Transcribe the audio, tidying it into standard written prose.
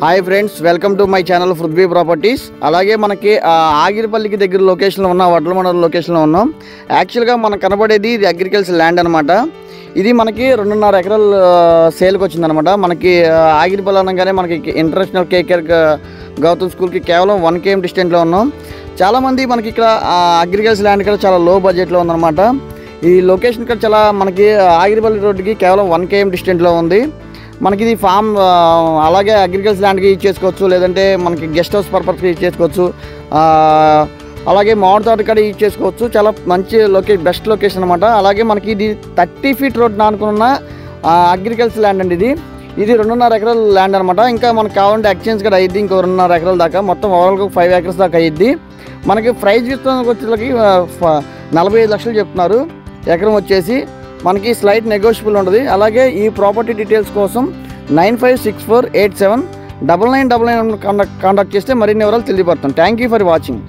Hi friends, welcome to my channel Prithvi properties. అలాగే మనకి ఆగిరిపల్లికి దగ్గర లొకేషన్లో ఉన్న వడ్లమండల లొకేషన్లో ఉన్నాం. యాక్చువల్గా మనకు కనబడేది ఇది అగ్రికల్చర్ ల్యాండ్ అనమాట. ఇది మనకి 2.5 ఎకరాలు సేల్కి వచ్చిందనమాట. మనకి ఆగిరిపల్లి అనగానే మనకి ఇంటర్నేషనల్ కేకేఆర్ గౌతమ్ స్కూల్కి కేవలం 1 km డిస్టెంట్లో ఉన్నాం. చాలామంది మనకి ఇక్కడ అగ్రికల్చర్ ల్యాండ్ కూడా చాలా లో బడ్జెట్లో ఉందన్నమాట. ఈ లొకేషన్ ఇక్కడ చాలా మనకి ఆగిరిపల్లి రోడ్డుకి కేవలం 1 km డిస్టెంట్లో ఉంది. మనకి ఇది ఫామ్ అలాగే అగ్రికల్చర్ ల్యాండ్కి యూజ్ చేసుకోవచ్చు, లేదంటే మనకి గెస్ట్ హౌస్ పర్పస్కి యూజ్ చేసుకోవచ్చు, అలాగే మామిడి తోట కూడా యూజ్ చేసుకోవచ్చు. చాలా మంచి బెస్ట్ లొకేషన్ అనమాట. అలాగే మనకి ఇది 30 feet రోడ్ అనుకున్న అగ్రికల్చర్ ల్యాండ్ అండి. ఇది 2.5 ఎకరాల ల్యాండ్ అనమాట. ఇంకా మనకు కావాలంటే ఎక్స్చేంజ్ కూడా అయ్యిద్ది, ఇంకో 2.5 ఎకరాల దాకా, మొత్తం ఓవరాల్గా 5 acres దాకా అయ్యిద్ది. మనకి ప్రైస్ వచ్చేసరికి 45 లక్షలు చెప్తున్నారు ఎకరం వచ్చేసి. మనకి స్లైట్ నెగోషియబుల్ ఉంటుంది. అలాగే ఈ ప్రాపర్టీ డీటెయిల్స్ కోసం 9564879999 కాంటాక్ట్ చేస్తే మరిన్ని వివరాలు తెలియపడతాం. Thank you for watching.